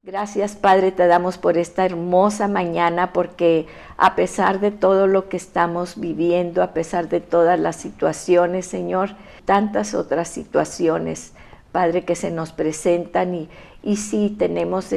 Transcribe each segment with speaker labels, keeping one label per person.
Speaker 1: Gracias, Padre, te damos por esta hermosa mañana, porque a pesar de todo lo que estamos viviendo, a pesar de todas las situaciones, Señor, tantas otras situaciones, Padre, que se nos presentan y sí tenemos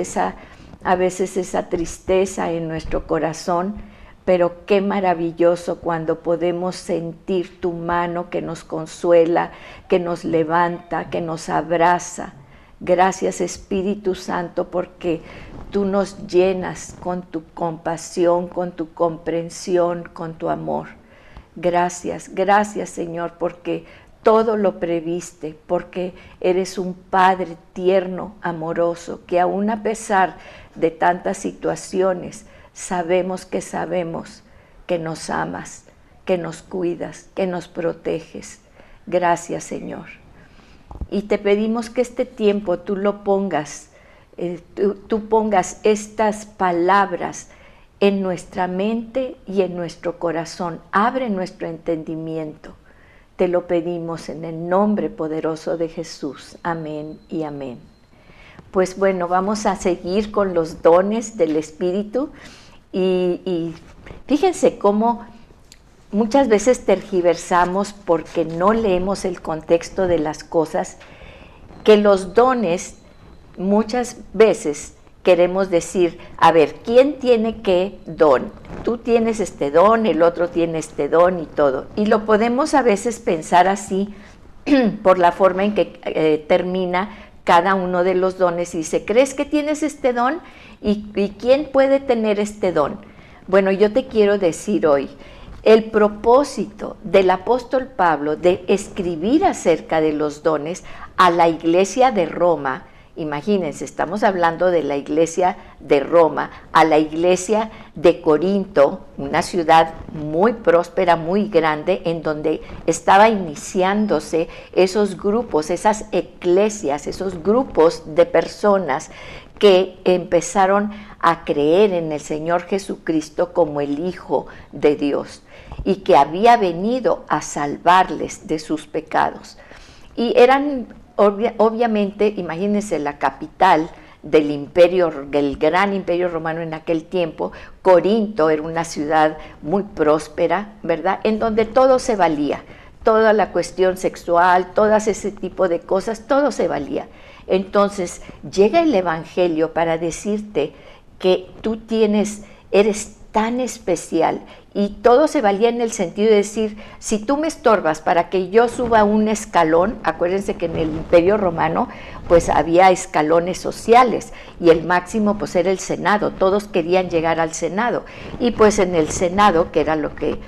Speaker 1: a veces esa tristeza en nuestro corazón, pero qué maravilloso cuando podemos sentir tu mano que nos consuela, que nos levanta, que nos abraza. Gracias, Espíritu Santo, porque tú nos llenas con tu compasión, con tu comprensión, con tu amor. Gracias, gracias, Señor, porque todo lo previste, porque eres un Padre tierno, amoroso, que aún a pesar de tantas situaciones, sabemos que nos amas, que nos cuidas, que nos proteges. Gracias, Señor. Y te pedimos que este tiempo tú lo pongas, tú pongas estas palabras en nuestra mente y en nuestro corazón. Abre nuestro entendimiento. Te lo pedimos en el nombre poderoso de Jesús. Amén y amén. Pues bueno, vamos a seguir con los dones del Espíritu y fíjense cómo muchas veces tergiversamos porque no leemos el contexto de las cosas, que los dones muchas veces queremos decir, a ver, ¿quién tiene qué don? Tú tienes este don, el otro tiene este don y todo. Y lo podemos a veces pensar así por la forma en que termina cada uno de los dones y dice, ¿crees que tienes este don? ¿Y quién puede tener este don? Bueno, yo te quiero decir hoy, el propósito del apóstol Pablo de escribir acerca de los dones a la iglesia de Roma, imagínense, estamos hablando de la iglesia de Roma, a la iglesia de Corinto, una ciudad muy próspera, muy grande, en donde estaba iniciándose esos grupos, esas eclesias, esos grupos de personas que empezaron a creer en el Señor Jesucristo como el Hijo de Dios y que había venido a salvarles de sus pecados. Y eran, obviamente, imagínense la capital del imperio, del gran imperio romano en aquel tiempo. Corinto era una ciudad muy próspera, ¿verdad? En donde todo se valía, toda la cuestión sexual, todas ese tipo de cosas, todo se valía. Entonces llega el Evangelio para decirte que tú eres tan especial, y todo se valía en el sentido de decir, si tú me estorbas para que yo suba un escalón, acuérdense que en el Imperio Romano pues había escalones sociales y el máximo pues era el Senado, todos querían llegar al Senado y pues en el Senado, que era lo que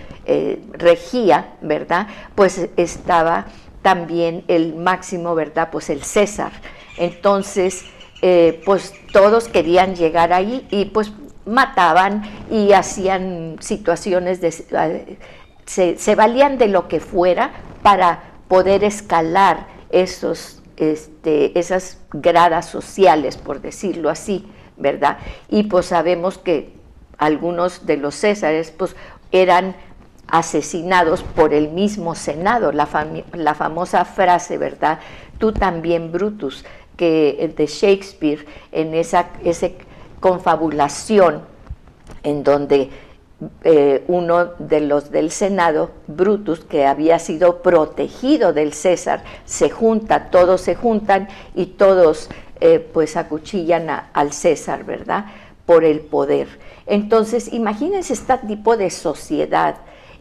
Speaker 1: regía, ¿verdad? Pues estaba también el máximo, ¿verdad? Pues el César. Entonces pues todos querían llegar ahí y pues mataban y hacían situaciones se valían de lo que fuera para poder escalar esas gradas sociales, por decirlo así, ¿verdad? Y pues sabemos que algunos de los césares pues eran asesinados por el mismo Senado, la famosa frase, ¿verdad? Tú también, Brutus, que de Shakespeare, en esa confabulación en donde uno de los del Senado, Brutus, que había sido protegido del César, todos se juntan y todos pues acuchillan al César, ¿verdad? Por el poder. Entonces, imagínense este tipo de sociedad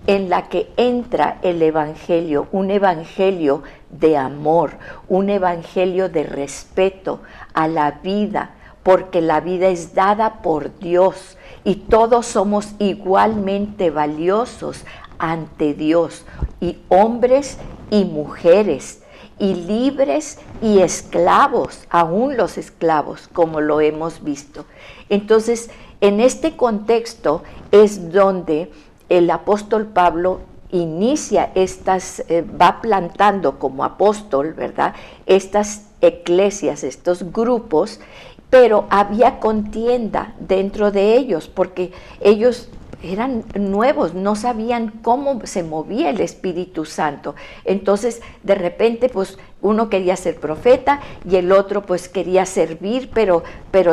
Speaker 1: en la que entra el Evangelio, un Evangelio de amor, un Evangelio de respeto a la vida, porque la vida es dada por Dios y todos somos igualmente valiosos ante Dios, y hombres y mujeres, y libres y esclavos, aún los esclavos, como lo hemos visto. Entonces, en este contexto es donde el apóstol Pablo inicia va plantando como apóstol, ¿verdad? Estas eclesias, estos grupos, pero había contienda dentro de ellos, porque ellos eran nuevos, no sabían cómo se movía el Espíritu Santo. Entonces, de repente, pues Uno quería ser profeta y el otro pues quería servir, pero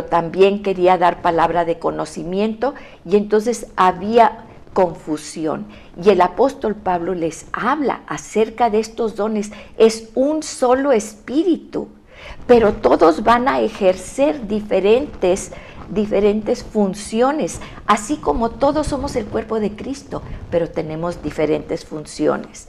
Speaker 1: también quería dar palabra de conocimiento, y entonces había confusión. Y el apóstol Pablo les habla acerca de estos dones. Es un solo espíritu, pero todos van a ejercer diferentes funciones, así como todos somos el cuerpo de Cristo, pero tenemos diferentes funciones.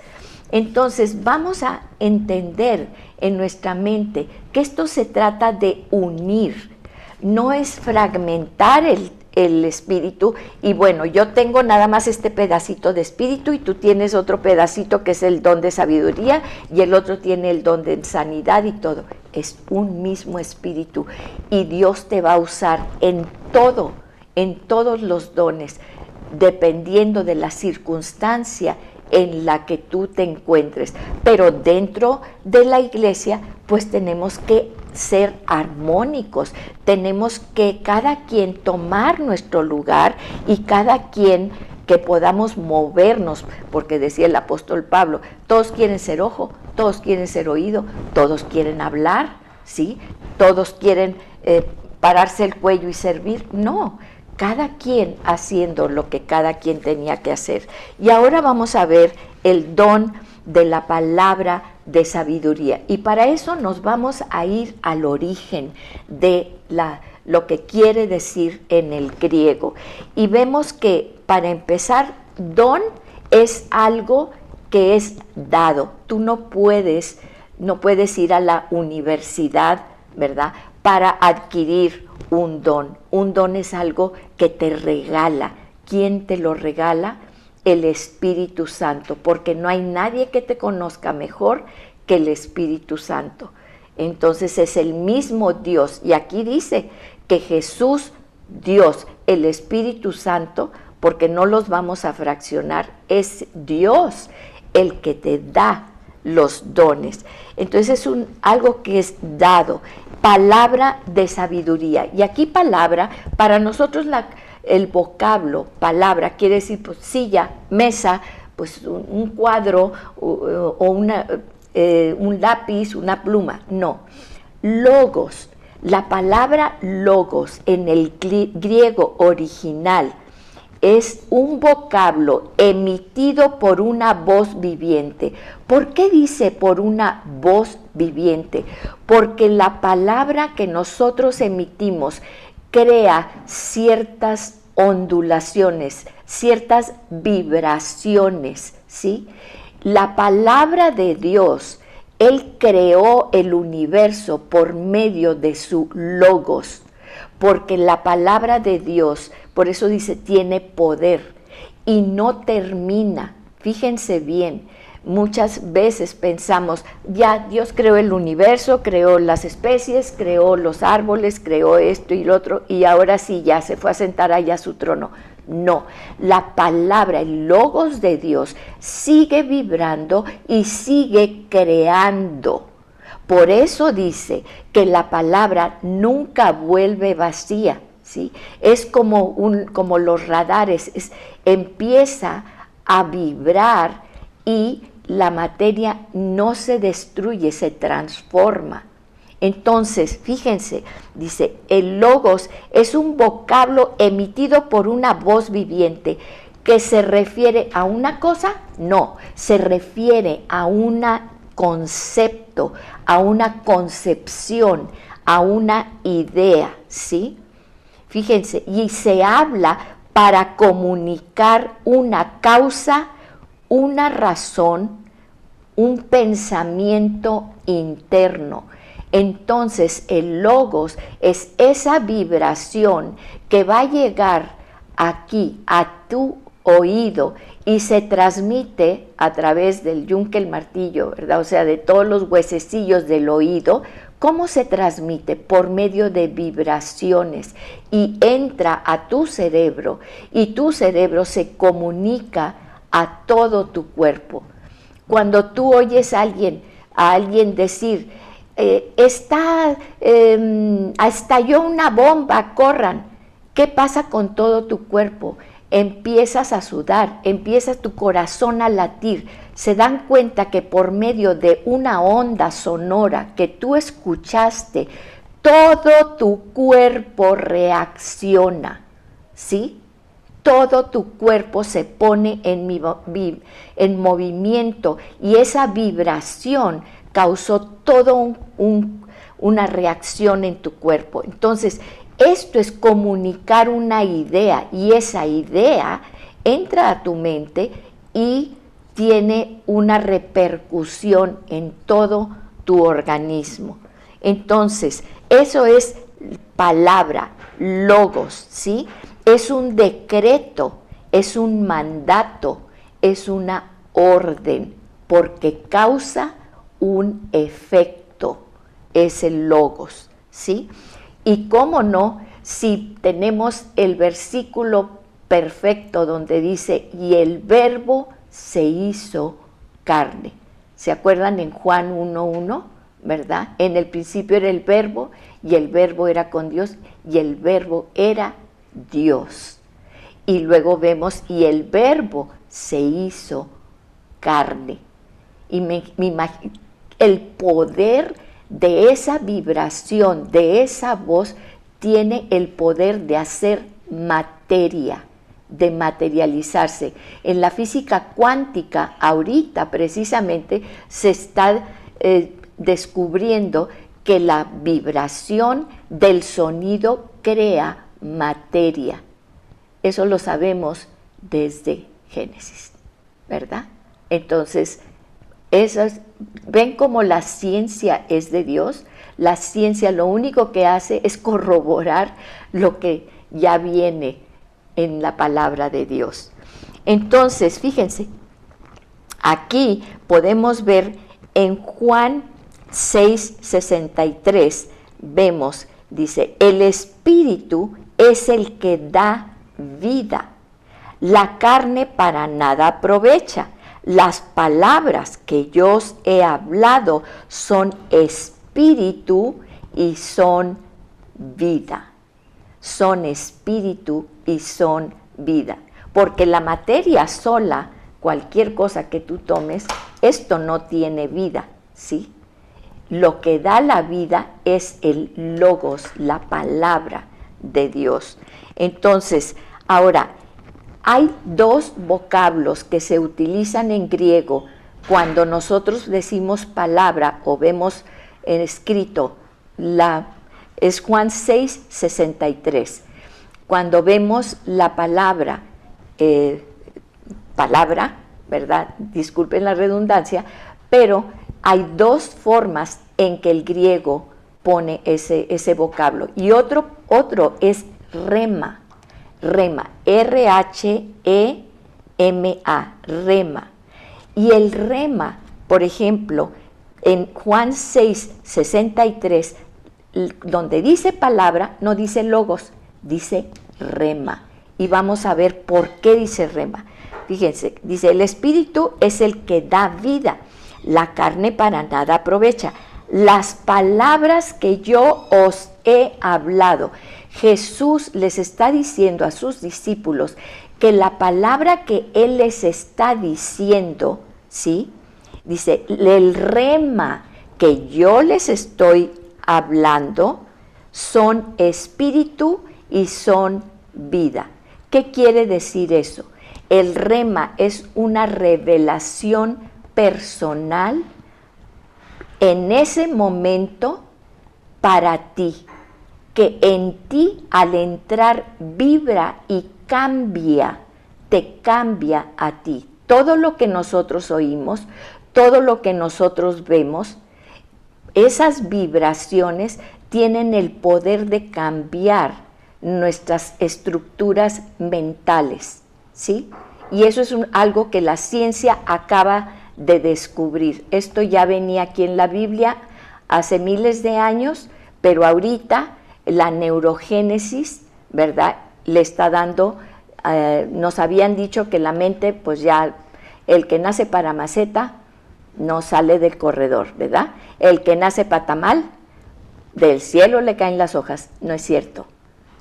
Speaker 1: Entonces vamos a entender en nuestra mente que esto se trata de unir, no es fragmentar el espíritu y bueno, yo tengo nada más este pedacito de espíritu y tú tienes otro pedacito que es el don de sabiduría y el otro tiene el don de sanidad y todo. Es un mismo espíritu y Dios te va a usar en todo, en todos los dones, dependiendo de la circunstancia en la que tú te encuentres. Pero dentro de la iglesia, pues tenemos que ser armónicos, tenemos que cada quien tomar nuestro lugar y cada quien que podamos movernos, porque decía el apóstol Pablo, todos quieren ser ojo, todos quieren ser oído, todos quieren hablar, ¿sí? Todos quieren pararse el cuello y servir. No, cada quien haciendo lo que cada quien tenía que hacer. Y ahora vamos a ver el don de la palabra de sabiduría. Y para eso nos vamos a ir al origen de lo que quiere decir en el griego. Y vemos que, para empezar, don es algo que es dado. Tú no puedes ir a la universidad, ¿verdad?, para adquirir un don. Un don es algo que te regala. ¿Quién te lo regala? El Espíritu Santo, porque no hay nadie que te conozca mejor que el Espíritu Santo. Entonces es el mismo Dios, y aquí dice que Jesús, Dios, el Espíritu Santo, porque no los vamos a fraccionar, es Dios el que te da los dones. Entonces es algo que es dado, palabra de sabiduría. Y aquí palabra, para nosotros el vocablo, palabra, quiere decir pues, silla, mesa, pues un cuadro o un lápiz, una pluma. No, logos, la palabra logos en el griego original es un vocablo emitido por una voz viviente. ¿Por qué dice por una voz viviente? Porque la palabra que nosotros emitimos crea ciertas ondulaciones, ciertas vibraciones, ¿sí? La palabra de Dios, Él creó el universo por medio de su logos, porque la palabra de Dios, por eso dice, tiene poder y no termina. Fíjense bien, muchas veces pensamos, ya Dios creó el universo, creó las especies, creó los árboles, creó esto y lo otro, y ahora sí ya se fue a sentar allá a su trono. No, la palabra, el logos de Dios sigue vibrando y sigue creando. Por eso dice que la palabra nunca vuelve vacía, ¿sí? Es como los radares, empieza a vibrar y la materia no se destruye, se transforma. Entonces, fíjense, dice, el logos es un vocablo emitido por una voz viviente que se refiere a una cosa, no, se refiere a un concepto, a una concepción, a una idea, ¿sí? Fíjense, y se habla para comunicar una causa, una razón, un pensamiento interno. Entonces el logos es esa vibración que va a llegar aquí a tu oído y se transmite a través del yunque, el martillo, ¿verdad? O sea, de todos los huesecillos del oído. ¿Cómo se transmite? Por medio de vibraciones y entra a tu cerebro y tu cerebro se comunica a todo tu cuerpo. Cuando tú oyes a alguien decir, estalló una bomba, corran. ¿Qué pasa con todo tu cuerpo? empiezas a sudar, empieza tu corazón a latir. Se dan cuenta que por medio de una onda sonora que tú escuchaste, todo tu cuerpo reacciona, ¿sí? Todo tu cuerpo se pone en movimiento y esa vibración causó todo una reacción en tu cuerpo. Entonces, esto es comunicar una idea y esa idea entra a tu mente y tiene una repercusión en todo tu organismo. Entonces, eso es palabra, logos, ¿sí? Es un decreto, es un mandato, es una orden, porque causa un efecto, es el logos, ¿sí? Y cómo no, si tenemos el versículo perfecto donde dice, y el verbo se hizo carne. ¿Se acuerdan en Juan 1:1? ¿Verdad? En el principio era el verbo, y el verbo era con Dios, y el verbo era Dios. Y luego vemos, y el verbo se hizo carne. Y me imagino el poder de esa vibración, de esa voz, tiene el poder de hacer materia, de materializarse. En la física cuántica, ahorita precisamente, se está descubriendo que la vibración del sonido crea materia. Eso lo sabemos desde Génesis, ¿verdad? Entonces, ven cómo la ciencia es de Dios. La ciencia lo único que hace es corroborar lo que ya viene en la palabra de Dios. Entonces, fíjense, aquí podemos ver en Juan 6:63, vemos, dice, el Espíritu es el que da vida, la carne para nada aprovecha. Las palabras que yo os he hablado son espíritu y son vida. Son espíritu y son vida. Porque la materia sola, cualquier cosa que tú tomes, esto no tiene vida, ¿sí? Lo que da la vida es el logos, la palabra de Dios. Entonces, ahora, hay dos vocablos que se utilizan en griego cuando nosotros decimos palabra o vemos escrito, es Juan 6:63. Cuando vemos la palabra, ¿verdad? Disculpen la redundancia, pero hay dos formas en que el griego pone ese vocablo. Y otro es rema. Rema, R-H-E-M-A, rema. Y el rema, por ejemplo, en Juan 6:63, donde dice palabra, no dice logos, dice rema. Y vamos a ver por qué dice rema. Fíjense, dice, el Espíritu es el que da vida, la carne para nada aprovecha. Las palabras que yo os he hablado. Jesús les está diciendo a sus discípulos que la palabra que Él les está diciendo, ¿sí? Dice, el rema que yo les estoy hablando son espíritu y son vida. ¿Qué quiere decir eso? El rema es una revelación personal en ese momento para ti, que en ti al entrar vibra y cambia, te cambia a ti. Todo lo que nosotros oímos, todo lo que nosotros vemos, esas vibraciones tienen el poder de cambiar nuestras estructuras mentales, ¿sí? Y eso es algo que la ciencia acaba de descubrir. Esto ya venía aquí en la Biblia hace miles de años, pero ahorita la neurogénesis, ¿verdad?, le está dando, nos habían dicho que la mente, pues ya, el que nace para maceta no sale del corredor, ¿verdad? El que nace para tamal, del cielo le caen las hojas. No es cierto,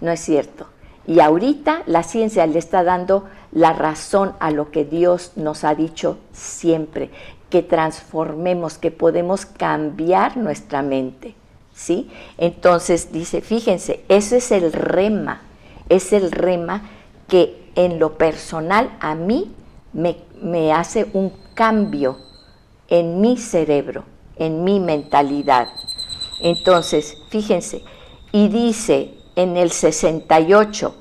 Speaker 1: no es cierto. Y ahorita la ciencia le está dando la razón a lo que Dios nos ha dicho siempre, que transformemos, que podemos cambiar nuestra mente, ¿sí? Entonces dice, fíjense, ese es el rema que en lo personal a mí me hace un cambio en mi cerebro, en mi mentalidad. Entonces, fíjense, y dice en el 68,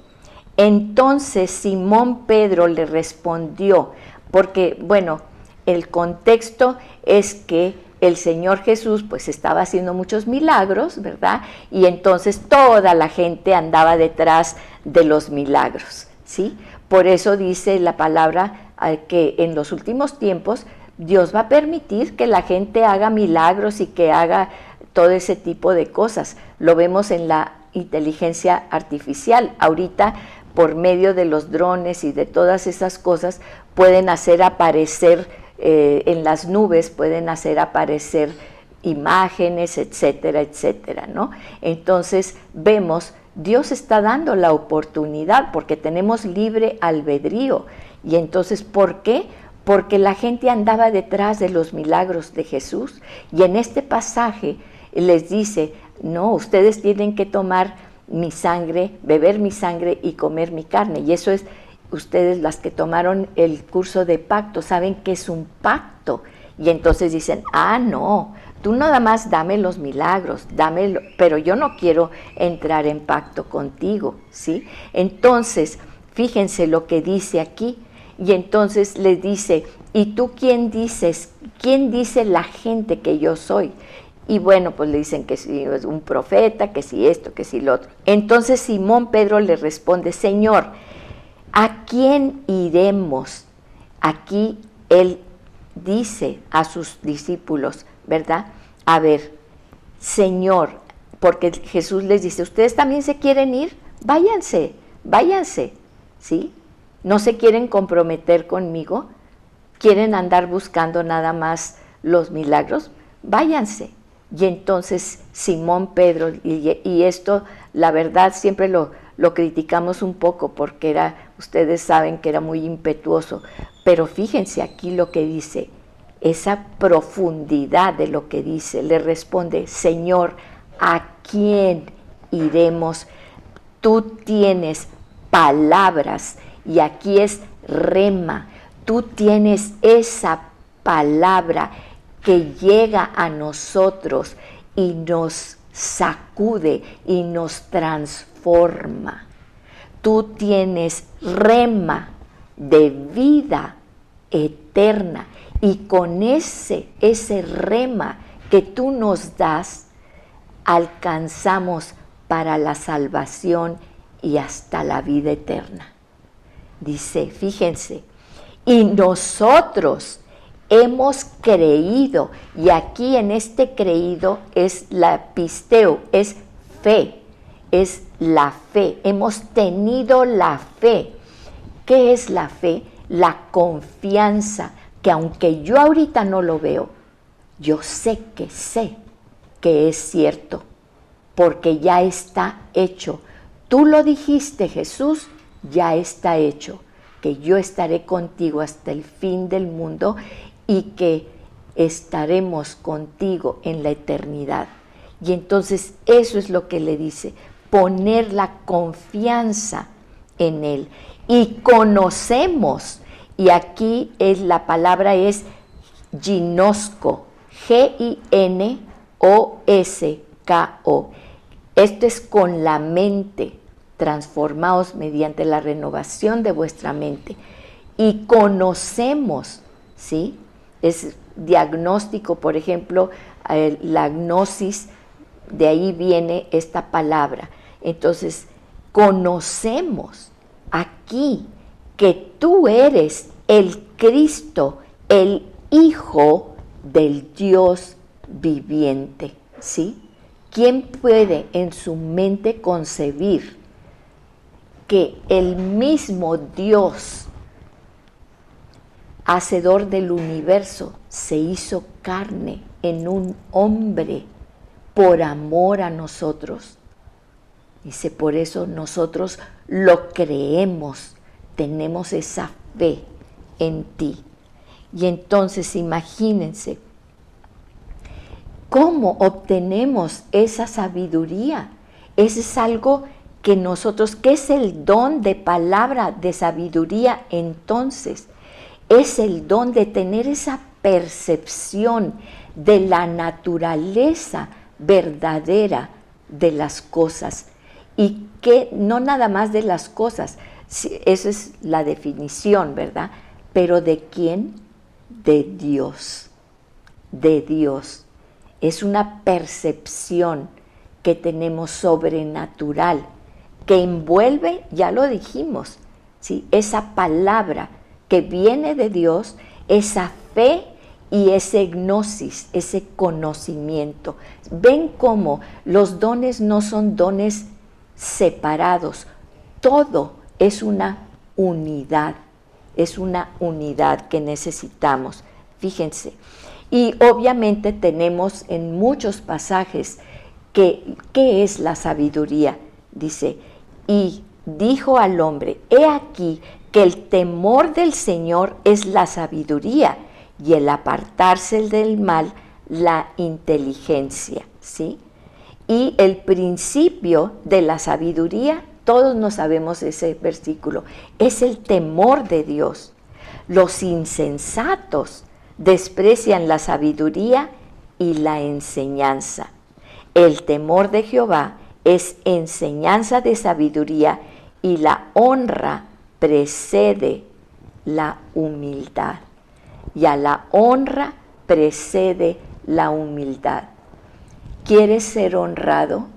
Speaker 1: entonces Simón Pedro le respondió, porque, bueno, el contexto es que el Señor Jesús pues estaba haciendo muchos milagros, ¿verdad? Y entonces toda la gente andaba detrás de los milagros, ¿sí? Por eso dice la palabra que en los últimos tiempos Dios va a permitir que la gente haga milagros y que haga todo ese tipo de cosas. Lo vemos en la inteligencia artificial. Ahorita, por medio de los drones y de todas esas cosas, pueden hacer aparecer en las nubes, pueden hacer aparecer imágenes, etcétera, etcétera, ¿no? Entonces vemos, Dios está dando la oportunidad porque tenemos libre albedrío. Y entonces, ¿por qué? Porque la gente andaba detrás de los milagros de Jesús. Y en este pasaje les dice, no, ustedes tienen que tomar mi sangre, beber mi sangre y comer mi carne. Y eso es, ustedes las que tomaron el curso de pacto, saben que es un pacto. Y entonces dicen, no, tú nada más dame los milagros, dámelo, pero yo no quiero entrar en pacto contigo, ¿sí? Entonces, fíjense lo que dice aquí. Y entonces les dice, ¿y tú quién dices? ¿Quién dice la gente que yo soy? Y bueno, pues le dicen que si es un profeta, que si esto, que si lo otro. Entonces Simón Pedro le responde, Señor, ¿a quién iremos? Aquí él dice a sus discípulos, ¿verdad? A ver, Señor, porque Jesús les dice, ¿ustedes también se quieren ir? Váyanse, váyanse, ¿sí? ¿No se quieren comprometer conmigo? ¿Quieren andar buscando nada más los milagros? Váyanse. Y entonces Simón Pedro, y esto la verdad siempre lo criticamos un poco porque ustedes saben que era muy impetuoso, pero fíjense aquí lo que dice, esa profundidad de lo que dice, le responde, Señor, ¿a quién iremos? Tú tienes palabras, y aquí es rema, tú tienes esa palabra que llega a nosotros y nos sacude y nos transforma. Tú tienes rema de vida eterna y con ese rema que tú nos das, alcanzamos para la salvación y hasta la vida eterna. Dice, fíjense, y nosotros hemos creído, y aquí en este creído es la pisteo, es fe, es la fe, hemos tenido la fe. ¿Qué es la fe? La confianza, que aunque yo ahorita no lo veo, yo sé que es cierto, porque ya está hecho. Tú lo dijiste, Jesús, ya está hecho, que yo estaré contigo hasta el fin del mundo y que estaremos contigo en la eternidad. Y entonces eso es lo que le dice, poner la confianza en Él. Y conocemos, y aquí la palabra es ginosko, G-I-N-O-S-K-O. Esto es con la mente, transformados mediante la renovación de vuestra mente. Y conocemos, ¿sí? Es diagnóstico, por ejemplo, la gnosis, de ahí viene esta palabra. Entonces, conocemos aquí que tú eres el Cristo, el Hijo del Dios viviente, ¿sí? ¿Quién puede en su mente concebir que el mismo Dios, hacedor del universo, se hizo carne en un hombre por amor a nosotros? Dice, por eso nosotros lo creemos, tenemos esa fe en ti. Y entonces imagínense, ¿cómo obtenemos esa sabiduría? Ese es algo que nosotros, ¿qué es el don de palabra de sabiduría entonces? Es el don de tener esa percepción de la naturaleza verdadera de las cosas. Y que no nada más de las cosas, esa es la definición, ¿verdad? Pero ¿de quién? De Dios, de Dios. Es una percepción que tenemos sobrenatural, que envuelve, ya lo dijimos, ¿sí? Esa palabra que viene de Dios, esa fe y ese gnosis, ese conocimiento. Ven cómo los dones no son dones separados, todo es una unidad que necesitamos. Fíjense, y obviamente tenemos en muchos pasajes ¿qué es la sabiduría? Dice, y dijo al hombre, he aquí que el temor del Señor es la sabiduría y el apartarse del mal la inteligencia, ¿sí? Y el principio de la sabiduría, todos no sabemos ese versículo, es el temor de Dios. Los insensatos desprecian la sabiduría y la enseñanza. El temor de Jehová es enseñanza de sabiduría y la honra precede la humildad. Y a la honra precede la humildad. ¿Quieres ser honrado?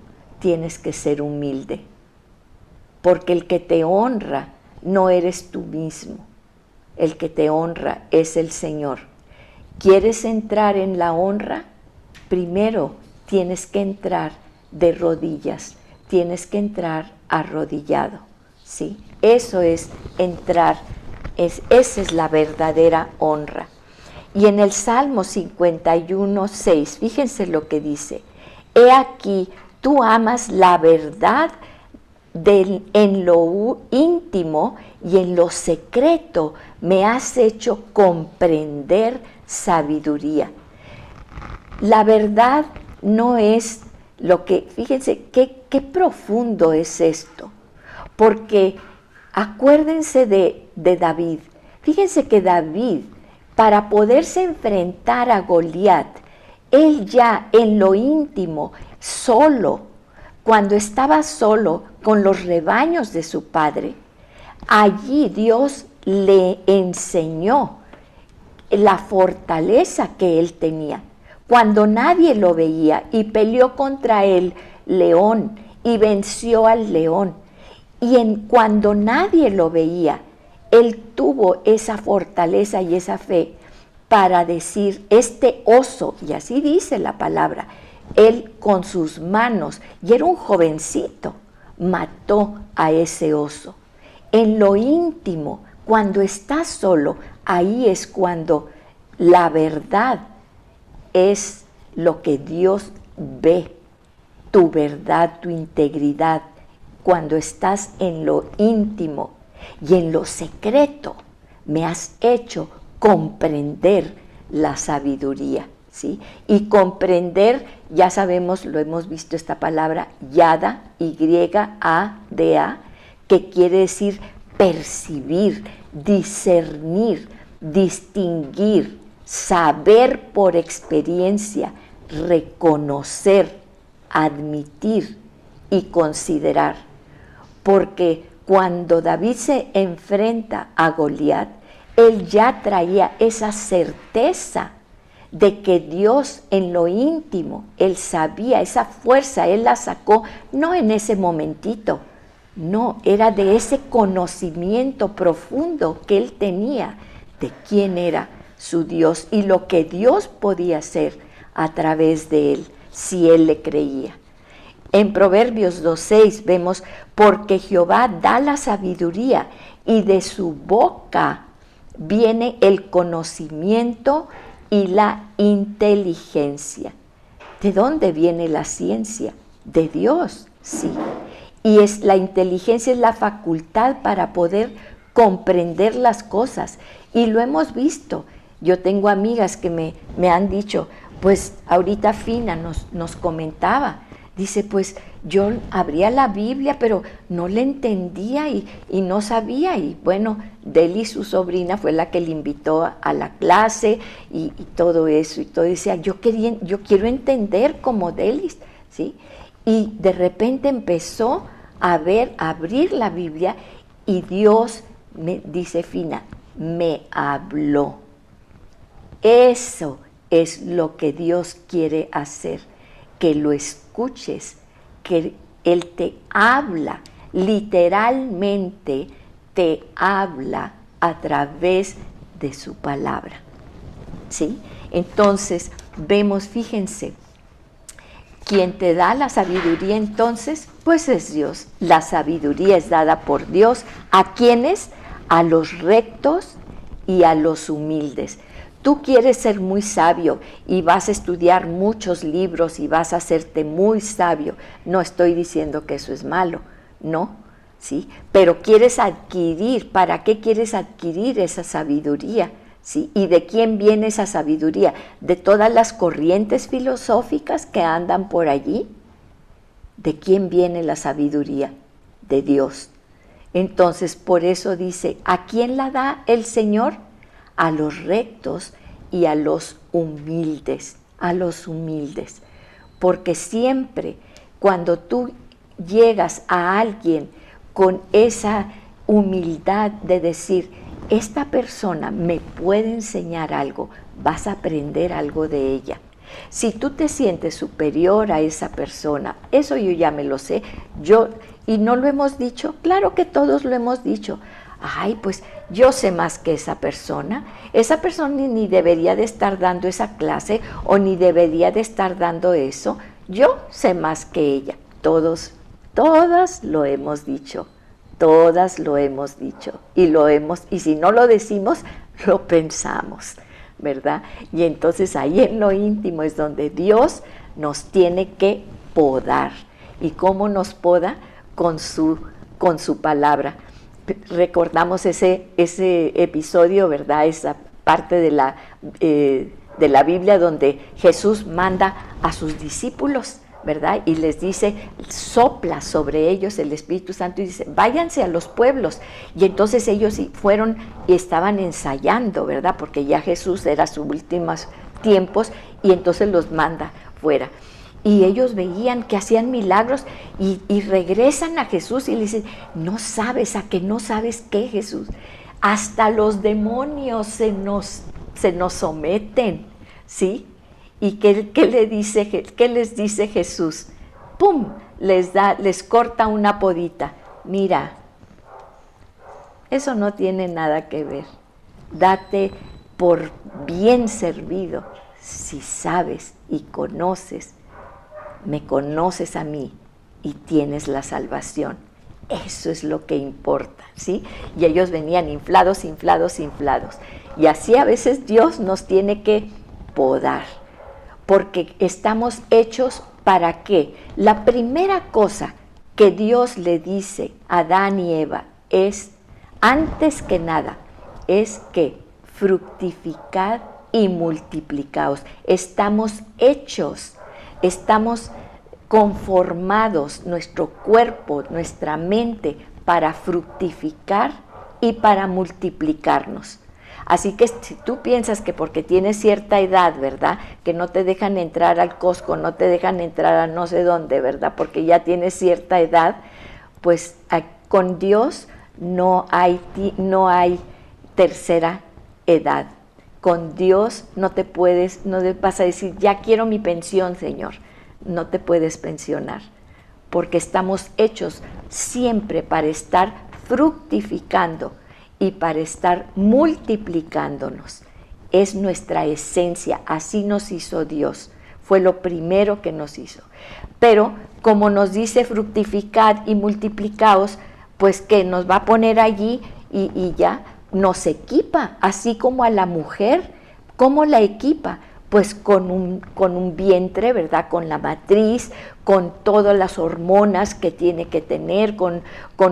Speaker 1: Tienes que ser humilde. Porque el que te honra no eres tú mismo. El que te honra es el Señor. ¿Quieres entrar en la honra? Primero tienes que entrar de rodillas, tienes que entrar arrodillado, ¿sí? Eso es entrar, esa es la verdadera honra. Y en el Salmo 51:6, fíjense lo que dice, he aquí, tú amas la verdad en lo íntimo y en lo secreto me has hecho comprender sabiduría. La verdad no es lo que, fíjense qué profundo es esto, porque acuérdense de David. Fíjense que David, para poderse enfrentar a Goliat, él ya en lo íntimo, solo, cuando estaba solo con los rebaños de su padre, allí Dios le enseñó la fortaleza que él tenía. Cuando nadie lo veía y peleó contra el león y venció al león. Y cuando nadie lo veía, él tuvo esa fortaleza y esa fe para decir, este oso, y así dice la palabra, él con sus manos, y era un jovencito, mató a ese oso. En lo íntimo, cuando estás solo, ahí es cuando la verdad es lo que Dios ve, tu verdad, tu integridad, cuando estás en lo íntimo y en lo secreto, me has hecho comprender la sabiduría, ¿sí? Y comprender, ya sabemos, lo hemos visto esta palabra, yada, Y-A-D-A, que quiere decir percibir, discernir, distinguir, saber por experiencia, reconocer, admitir y considerar. Porque cuando David se enfrenta a Goliat, él ya traía esa certeza de que Dios en lo íntimo, él sabía, esa fuerza, él la sacó, no en ese momentito, no, era de ese conocimiento profundo que él tenía de quién era su Dios y lo que Dios podía hacer a través de él, si él le creía. En Proverbios 2:6 vemos, porque Jehová da la sabiduría y de su boca viene el conocimiento y la inteligencia. ¿De dónde viene la ciencia? De Dios, sí. Y la inteligencia es la facultad para poder comprender las cosas. Y lo hemos visto. Yo tengo amigas que me han dicho, pues ahorita Fina nos comentaba, dice, pues yo abría la Biblia, pero no le entendía y no sabía. Y bueno, Deli, su sobrina, fue la que le invitó a la clase y todo eso. Y todo decía, yo quiero entender como Deli, ¿sí? Y de repente empezó a abrir la Biblia y Dios, dice Fina, me habló. Eso es lo que Dios quiere hacer, que lo escuches, que Él te habla, literalmente te habla a través de su palabra, ¿sí? Entonces, vemos, fíjense, quien te da la sabiduría entonces, pues es Dios. La sabiduría es dada por Dios. ¿A quiénes? A los rectos y a los humildes. Tú quieres ser muy sabio y vas a estudiar muchos libros y vas a hacerte muy sabio. No estoy diciendo que eso es malo, no, ¿sí? Pero quieres adquirir, ¿para qué quieres adquirir esa sabiduría? ¿Sí? ¿Y de quién viene esa sabiduría? ¿De todas las corrientes filosóficas que andan por allí? ¿De quién viene la sabiduría? De Dios. Entonces, por eso dice, ¿a quién la da el Señor? A los rectos y a los humildes, porque siempre cuando tú llegas a alguien con esa humildad de decir, esta persona me puede enseñar algo, vas a aprender algo de ella. Si tú te sientes superior a esa persona, eso yo ya me lo sé, y no lo hemos dicho, claro que todos lo hemos dicho. Ay, pues yo sé más que esa persona ni debería de estar dando esa clase o ni debería de estar dando eso, yo sé más que ella. Todas lo hemos dicho, y si no lo decimos, lo pensamos, ¿verdad? Y entonces ahí en lo íntimo es donde Dios nos tiene que podar. ¿Y cómo nos poda? Con su palabra. Recordamos ese episodio, ¿verdad? Esa parte de la Biblia donde Jesús manda a sus discípulos, ¿verdad? Y les dice, sopla sobre ellos el Espíritu Santo y dice, váyanse a los pueblos. Y entonces ellos fueron y estaban ensayando, ¿verdad? Porque ya Jesús era sus últimos tiempos y entonces los manda fuera. Y ellos veían que hacían milagros y regresan a Jesús y le dicen, no sabes, ¿a que no sabes qué, Jesús? Hasta los demonios se nos someten, ¿sí? ¿Y qué les dice Jesús? ¡Pum! Les corta una podita. Mira, eso no tiene nada que ver. Date por bien servido si sabes y conoces. Me conoces a mí y tienes la salvación. Eso es lo que importa, ¿sí? Y ellos venían inflados. Y así a veces Dios nos tiene que podar, porque estamos hechos ¿para qué? La primera cosa que Dios le dice a Adán y Eva es, antes que nada, es que fructificad y multiplicaos. Estamos hechos, estamos conformados, nuestro cuerpo, nuestra mente, para fructificar y para multiplicarnos. Así que si tú piensas que porque tienes cierta edad, ¿verdad?, que no te dejan entrar al Costco, no te dejan entrar a no sé dónde, ¿verdad?, porque ya tienes cierta edad, pues con Dios no hay tercera edad. Con Dios no vas a decir, ya quiero mi pensión, Señor. No te puedes pensionar, porque estamos hechos siempre para estar fructificando y para estar multiplicándonos. Es nuestra esencia, así nos hizo Dios, fue lo primero que nos hizo. Pero como nos dice fructificad y multiplicaos, pues que nos va a poner allí y ya nos equipa, así como a la mujer. ¿Cómo la equipa? pues con un vientre, ¿verdad? Con la matriz, con todas las hormonas que tiene que tener, con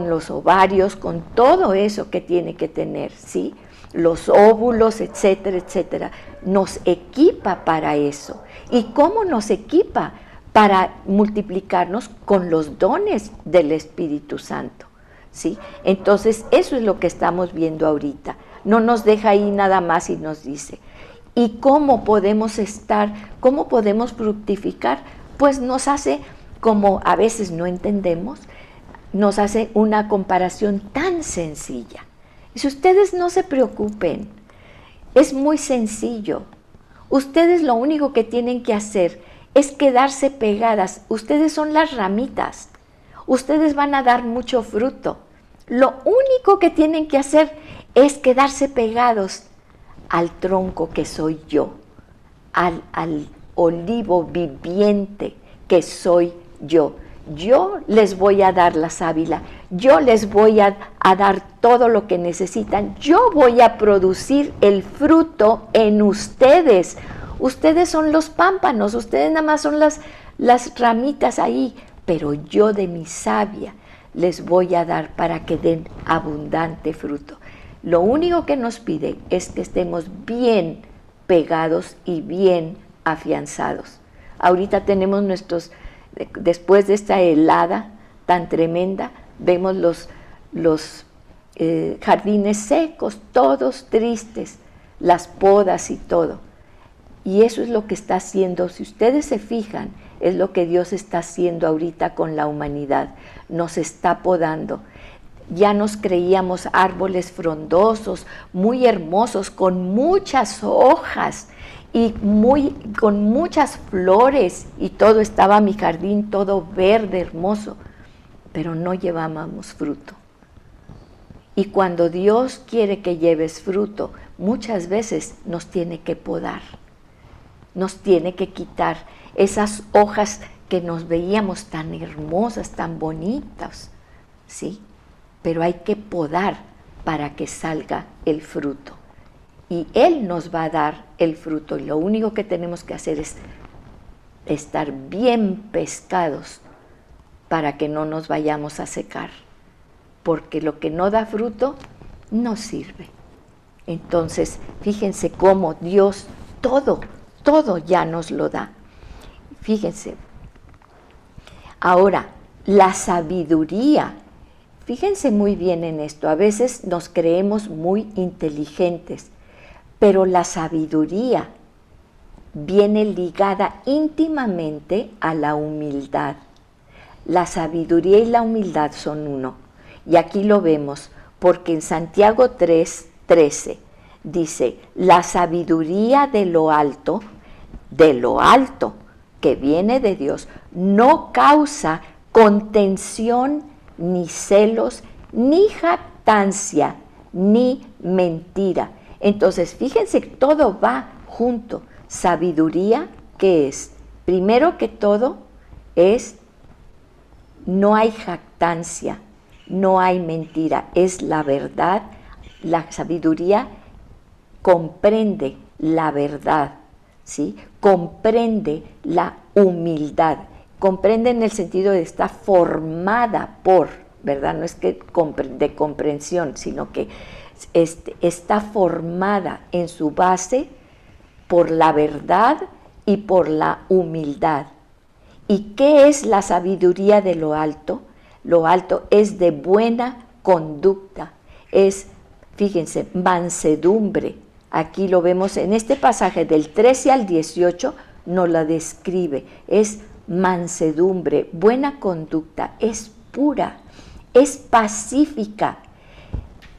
Speaker 1: los ovarios, con todo eso que tiene que tener, ¿sí? Los óvulos, etcétera, etcétera. Nos equipa para eso. ¿Y cómo nos equipa? Para multiplicarnos con los dones del Espíritu Santo, ¿sí? Entonces, eso es lo que estamos viendo ahorita. No nos deja ahí nada más y nos dice, ¿y cómo podemos cómo podemos fructificar? Pues nos hace, como a veces no entendemos, nos hace una comparación tan sencilla. Y si ustedes no se preocupen, es muy sencillo. Ustedes lo único que tienen que hacer es quedarse pegadas. Ustedes son las ramitas. Ustedes van a dar mucho fruto. Lo único que tienen que hacer es quedarse pegados al tronco que soy yo, al olivo viviente que soy yo. Yo les voy a dar la sábila, yo les voy a dar todo lo que necesitan, yo voy a producir el fruto en ustedes. Ustedes son los pámpanos, ustedes nada más son las ramitas ahí, pero yo de mi savia les voy a dar para que den abundante fruto. Lo único que nos pide es que estemos bien pegados y bien afianzados. Ahorita tenemos después de esta helada tan tremenda, vemos los jardines secos, todos tristes, las podas y todo. Y eso es lo que está haciendo, si ustedes se fijan, es lo que Dios está haciendo ahorita con la humanidad. Nos está podando. Ya nos creíamos árboles frondosos, muy hermosos, con muchas hojas y con muchas flores, y todo estaba mi jardín todo verde, hermoso, pero no llevábamos fruto. Y cuando Dios quiere que lleves fruto, muchas veces nos tiene que podar, nos tiene que quitar esas hojas que nos veíamos tan hermosas, tan bonitas, ¿sí? Pero hay que podar para que salga el fruto. Y Él nos va a dar el fruto. Y lo único que tenemos que hacer es estar bien pescados para que no nos vayamos a secar. Porque lo que no da fruto no sirve. Entonces, fíjense cómo Dios todo ya nos lo da. Fíjense. Ahora, la sabiduría. Fíjense muy bien en esto, a veces nos creemos muy inteligentes, pero la sabiduría viene ligada íntimamente a la humildad. La sabiduría y la humildad son uno. Y aquí lo vemos, porque en Santiago 3:13 dice, la sabiduría de lo alto que viene de Dios, no causa contención, ni celos, ni jactancia, ni mentira. Entonces, fíjense que todo va junto. Sabiduría, ¿qué es? Primero que todo, no hay jactancia, no hay mentira, es la verdad. La sabiduría comprende la verdad, ¿sí? Comprende la humildad. Comprende en el sentido de estar formada por, ¿verdad? No es que de comprensión, sino que está formada en su base por la verdad y por la humildad. ¿Y qué es la sabiduría de lo alto? Lo alto es de buena conducta, es, fíjense, mansedumbre. Aquí lo vemos en este pasaje del 13 al 18, nos la describe, es mansedumbre, buena conducta, es pura, es pacífica.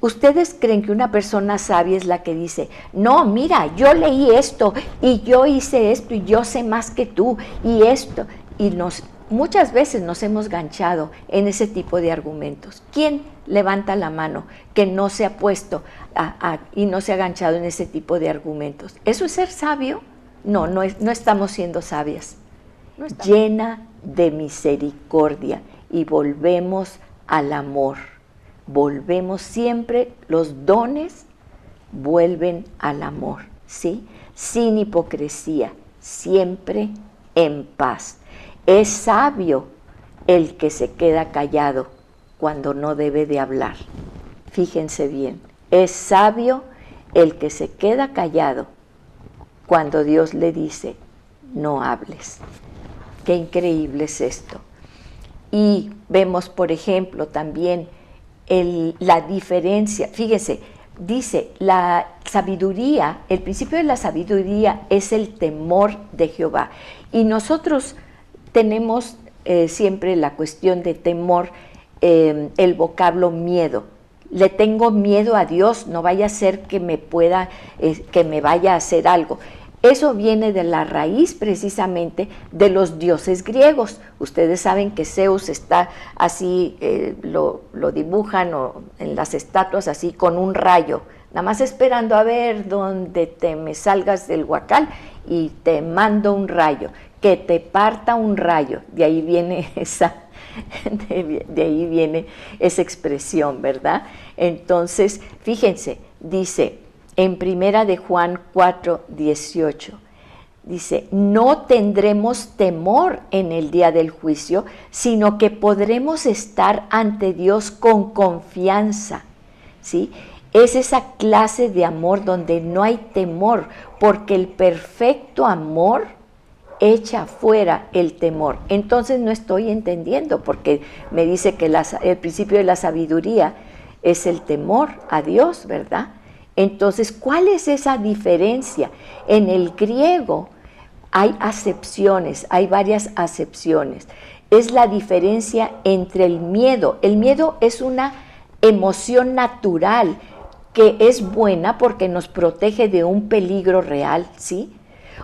Speaker 1: ¿Ustedes creen que una persona sabia es la que dice, no, mira, yo leí esto y yo hice esto y yo sé más que tú y esto? Y muchas veces nos hemos ganchado en ese tipo de argumentos. ¿Quién levanta la mano que no se ha puesto y no se ha ganchado en ese tipo de argumentos? ¿Eso es ser sabio? No estamos siendo sabias. Llena de misericordia, y volvemos al amor. Volvemos siempre, los dones vuelven al amor. ¿sí? Sin hipocresía, siempre en paz. Es sabio el que se queda callado cuando no debe de hablar. Fíjense bien, es sabio el que se queda callado cuando Dios le dice, no hables. Qué increíble es esto. Y vemos, por ejemplo, también la diferencia. Fíjense, dice, la sabiduría, el principio de la sabiduría es el temor de Jehová. Y nosotros tenemos siempre la cuestión de temor, el vocablo miedo. Le tengo miedo a Dios, no vaya a ser que me vaya a hacer algo. Eso viene de la raíz precisamente de los dioses griegos. Ustedes saben que Zeus está así, lo dibujan en las estatuas así con un rayo, nada más esperando a ver dónde te me salgas del huacal y te mando un rayo, que te parta un rayo. De ahí viene de ahí viene esa expresión, ¿verdad? Entonces, fíjense, dice en Primera de Juan 4:18, dice, no tendremos temor en el día del juicio, sino que podremos estar ante Dios con confianza, ¿sí? Es esa clase de amor donde no hay temor, porque el perfecto amor echa fuera el temor. Entonces no estoy entendiendo, porque me dice que el principio de la sabiduría es el temor a Dios, ¿verdad? Entonces, ¿cuál es esa diferencia? En el griego hay acepciones, hay varias acepciones. Es la diferencia entre el miedo. El miedo es una emoción natural que es buena porque nos protege de un peligro real, ¿sí?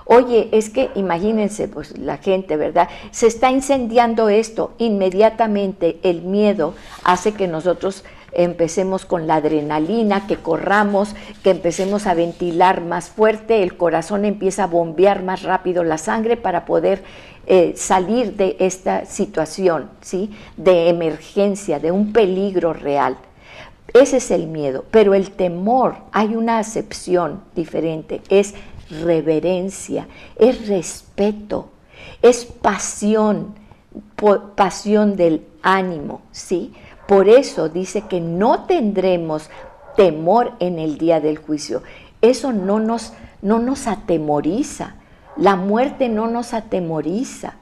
Speaker 1: Oye, es que imagínense, pues la gente, ¿verdad? Se está incendiando esto, inmediatamente el miedo hace que nosotros empecemos con la adrenalina, que corramos, que empecemos a ventilar más fuerte, el corazón empieza a bombear más rápido la sangre para poder salir de esta situación, ¿sí? De emergencia, de un peligro real. Ese es el miedo, pero el temor, hay una acepción diferente, es reverencia, es respeto, es pasión, pasión del ánimo, ¿sí? Por eso dice que no tendremos temor en el día del juicio. Eso no nos atemoriza, la muerte no nos atemoriza,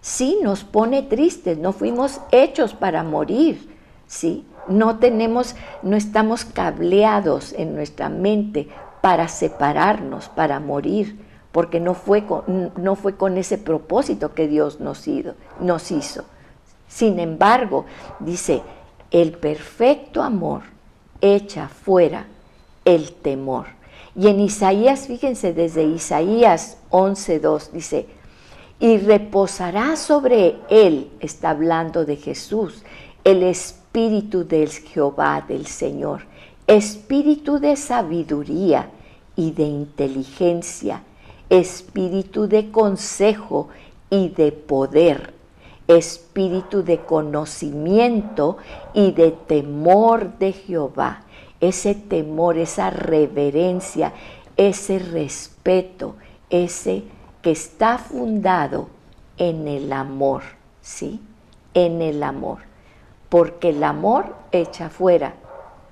Speaker 1: sí nos pone tristes, no fuimos hechos para morir, ¿sí? No estamos cableados en nuestra mente para separarnos, para morir, porque no fue con ese propósito que Dios nos hizo. Sin embargo, dice, el perfecto amor echa fuera el temor. Y en Isaías, fíjense, desde Isaías 11:2 dice, y reposará sobre él, está hablando de Jesús, el espíritu del Jehová, del Señor, espíritu de sabiduría y de inteligencia, espíritu de consejo y de poder, espíritu de conocimiento y de temor de Jehová. Ese temor, esa reverencia, ese respeto, ese que está fundado en el amor, ¿sí? En el amor, porque el amor echa fuera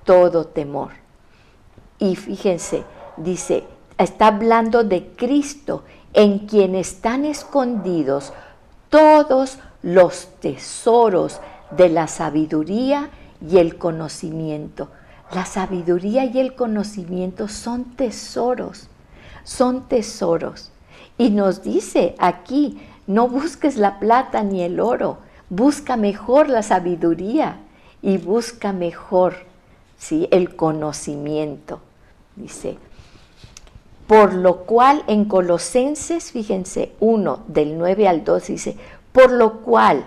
Speaker 1: todo temor. Y fíjense, dice, está hablando de Cristo, en quien están escondidos todos los tesoros de la sabiduría y el conocimiento. La sabiduría y el conocimiento son tesoros, son tesoros. Y nos dice aquí, no busques la plata ni el oro, busca mejor la sabiduría y busca mejor, ¿sí?, el conocimiento. Dice, por lo cual en Colosenses, fíjense, 1 del 9 al 12 dice, por lo cual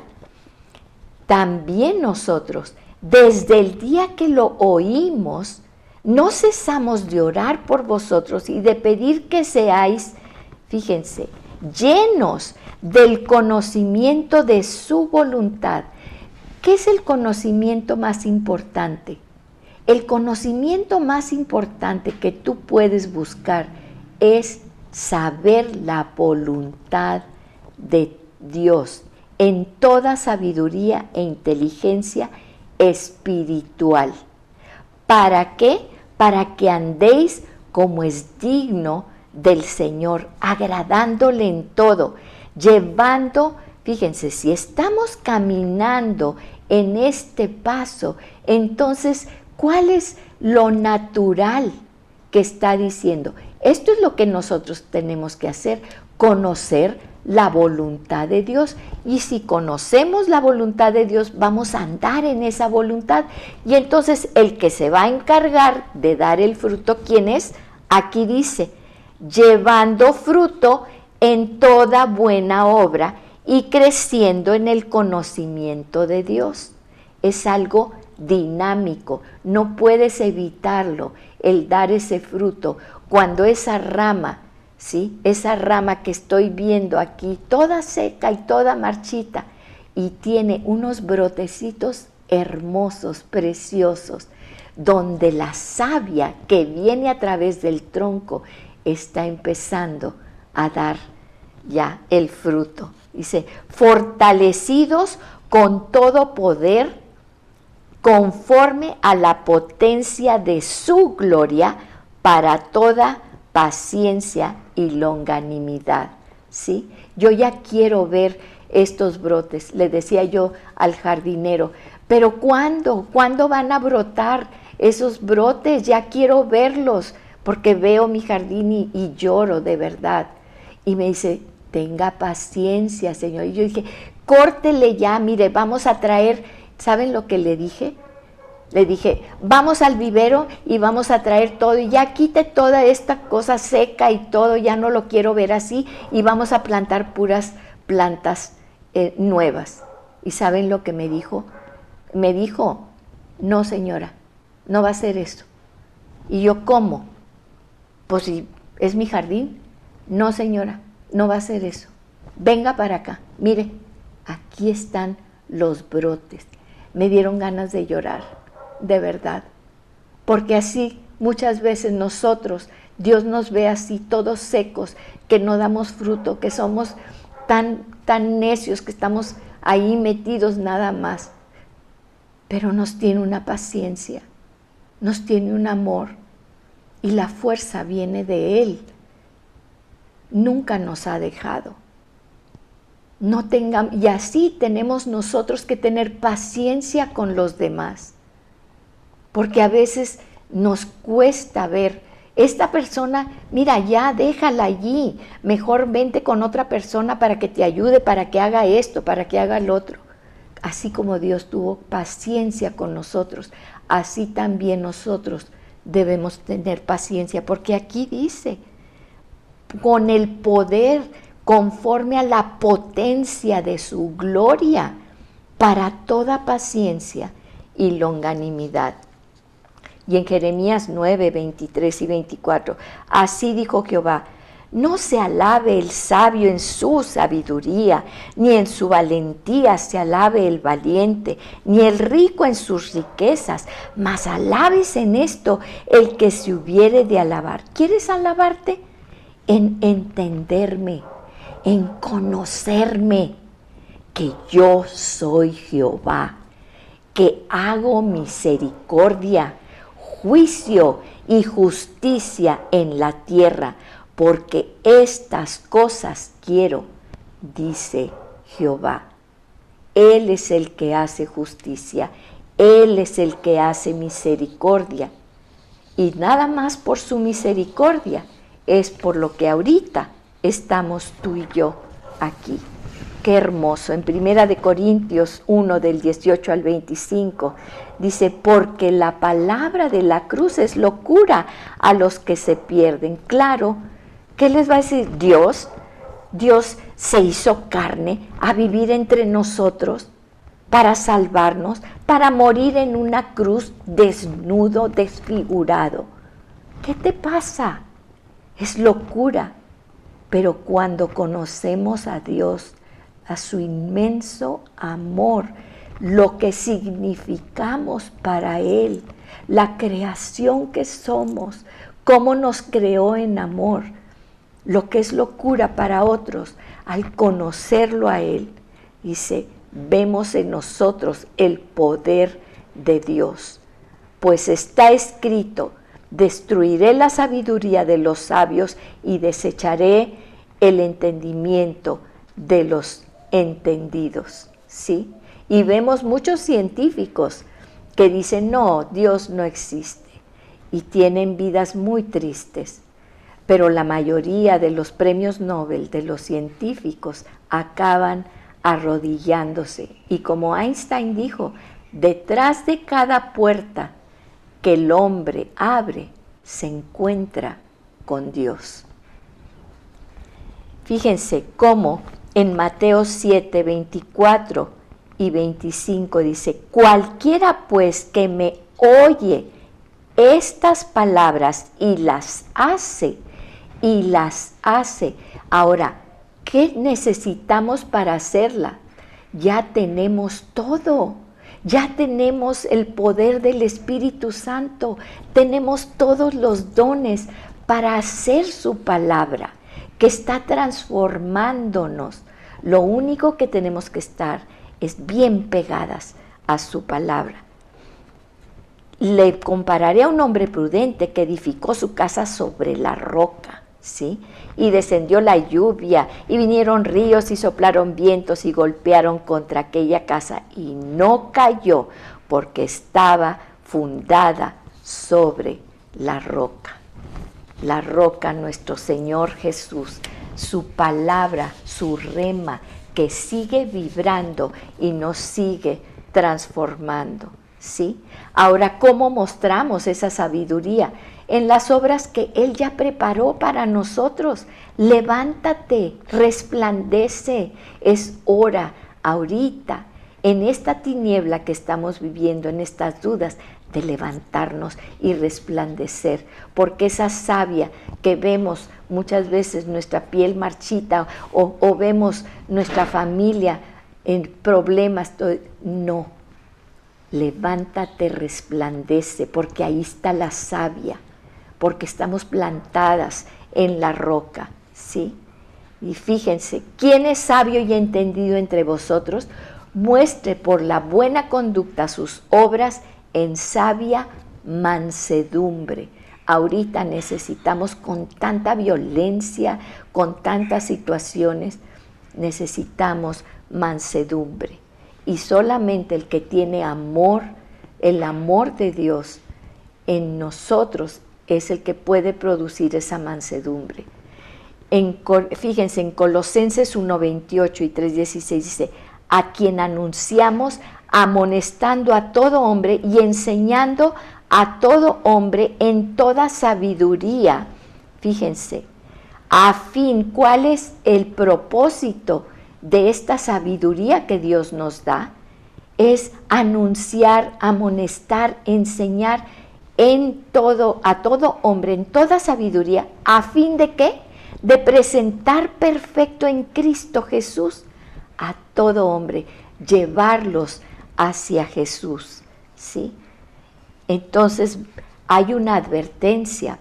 Speaker 1: también nosotros, desde el día que lo oímos, no cesamos de orar por vosotros y de pedir que seáis, fíjense, llenos del conocimiento de su voluntad. ¿Qué es el conocimiento más importante? El conocimiento más importante que tú puedes buscar es saber la voluntad de Dios en toda sabiduría e inteligencia espiritual. ¿Para qué? Para que andéis como es digno del Señor, agradándole en todo, llevando, fíjense, si estamos caminando en este paso, entonces, ¿cuál es lo natural que está diciendo? Esto es lo que nosotros tenemos que hacer, conocer la voluntad de Dios. Y si conocemos la voluntad de Dios, vamos a andar en esa voluntad. Y entonces el que se va a encargar de dar el fruto, ¿quién es? Aquí dice, llevando fruto en toda buena obra y creciendo en el conocimiento de Dios. Es algo dinámico, no puedes evitarlo, el dar ese fruto. Cuando esa rama, ¿sí? Esa rama que estoy viendo aquí, toda seca y toda marchita, y tiene unos brotecitos hermosos, preciosos, donde la savia que viene a través del tronco está empezando a dar ya el fruto. Dice, fortalecidos con todo poder, conforme a la potencia de su gloria, para toda paciencia y longanimidad. ¿Sí? Yo ya quiero ver estos brotes. Le decía yo al jardinero, pero ¿cuándo? ¿Cuándo van a brotar esos brotes? Ya quiero verlos, porque veo mi jardín y lloro de verdad. Y me dice, tenga paciencia, Señor. Y yo dije, córtele ya, mire, vamos a traer, ¿saben lo que le dije? Le dije, vamos al vivero y vamos a traer todo, y ya quite toda esta cosa seca y todo, ya no lo quiero ver así, y vamos a plantar puras plantas nuevas. ¿Y saben lo que me dijo? Me dijo, no señora, no va a ser eso. Y yo, ¿cómo? Pues si es mi jardín. No señora, no va a ser eso. Venga para acá, mire, aquí están los brotes. Me dieron ganas de llorar, de verdad, porque así muchas veces nosotros, Dios nos ve así todos secos, que no damos fruto, que somos tan necios, que estamos ahí metidos nada más, pero nos tiene una paciencia, nos tiene un amor, y la fuerza viene de Él. Nunca nos ha dejado. No tengamos, y así tenemos nosotros que tener paciencia con los demás, porque a veces nos cuesta ver, esta persona, mira, ya déjala allí, mejor vente con otra persona para que te ayude, para que haga esto, para que haga lo otro. Así como Dios tuvo paciencia con nosotros, así también nosotros debemos tener paciencia, porque aquí dice, con el poder, conforme a la potencia de su gloria, para toda paciencia y longanimidad. Y en Jeremías 9, 23 y 24, así dijo Jehová, no se alabe el sabio en su sabiduría, ni en su valentía se alabe el valiente, ni el rico en sus riquezas, mas alabes en esto el que se hubiere de alabar. ¿Quieres alabarte? En entenderme, en conocerme, que yo soy Jehová, que hago misericordia, juicio y justicia en la tierra, porque estas cosas quiero, dice Jehová. Él es el que hace justicia, Él es el que hace misericordia, y nada más por su misericordia es por lo que ahorita estamos tú y yo aquí. Qué hermoso. En 1 Corintios 1, del 18 al 25, dice, porque la palabra de la cruz es locura a los que se pierden. Claro, ¿qué les va a decir Dios? Dios se hizo carne a vivir entre nosotros para salvarnos, para morir en una cruz desnudo, desfigurado. ¿Qué te pasa? Es locura, pero cuando conocemos a Dios, a su inmenso amor, lo que significamos para Él, la creación que somos, cómo nos creó en amor, lo que es locura para otros, al conocerlo a Él, dice, vemos en nosotros el poder de Dios. Pues está escrito, destruiré la sabiduría de los sabios y desecharé el entendimiento de los entendidos, ¿sí? Y vemos muchos científicos que dicen, no, Dios no existe, y tienen vidas muy tristes. Pero la mayoría de los premios Nobel de los científicos acaban arrodillándose. Y como Einstein dijo, detrás de cada puerta que el hombre abre, se encuentra con Dios. Fíjense cómo en Mateo 7, 24 y 25 dice, cualquiera pues que me oye estas palabras y las hace, Ahora, ¿qué necesitamos para hacerla? Ya tenemos todo. Ya tenemos el poder del Espíritu Santo, tenemos todos los dones para hacer su palabra, que está transformándonos. Lo único que tenemos que estar es bien pegadas a su palabra. Le compararé a un hombre prudente que edificó su casa sobre la roca, ¿sí? Y descendió la lluvia, y vinieron ríos y soplaron vientos y golpearon contra aquella casa, y no cayó, porque estaba fundada sobre la roca. La roca, nuestro Señor Jesús, su palabra, su rema, que sigue vibrando y nos sigue transformando, ¿sí? Ahora, ¿cómo mostramos esa sabiduría? En las obras que Él ya preparó para nosotros. Levántate, resplandece, es hora, ahorita, en esta tiniebla que estamos viviendo, en estas dudas, de levantarnos y resplandecer, porque esa savia que vemos muchas veces nuestra piel marchita o vemos nuestra familia en problemas, no, levántate, resplandece, porque ahí está la savia, porque estamos plantadas en la roca, ¿sí? Y fíjense, ¿quién es sabio y entendido entre vosotros? Muestre por la buena conducta sus obras en sabia mansedumbre. Ahorita necesitamos, con tanta violencia, con tantas situaciones, necesitamos mansedumbre. Y solamente el que tiene amor, el amor de Dios en nosotros, es el que puede producir esa mansedumbre. Fíjense, en Colosenses 1:28 y 3:16 dice, a quien anunciamos amonestando a todo hombre y enseñando a todo hombre en toda sabiduría. Fíjense, a fin, ¿cuál es el propósito de esta sabiduría que Dios nos da? Es anunciar, amonestar, enseñar a todo hombre, en toda sabiduría, ¿a fin de qué? De presentar perfecto en Cristo Jesús a todo hombre, llevarlos hacia Jesús, ¿sí? Entonces hay una advertencia,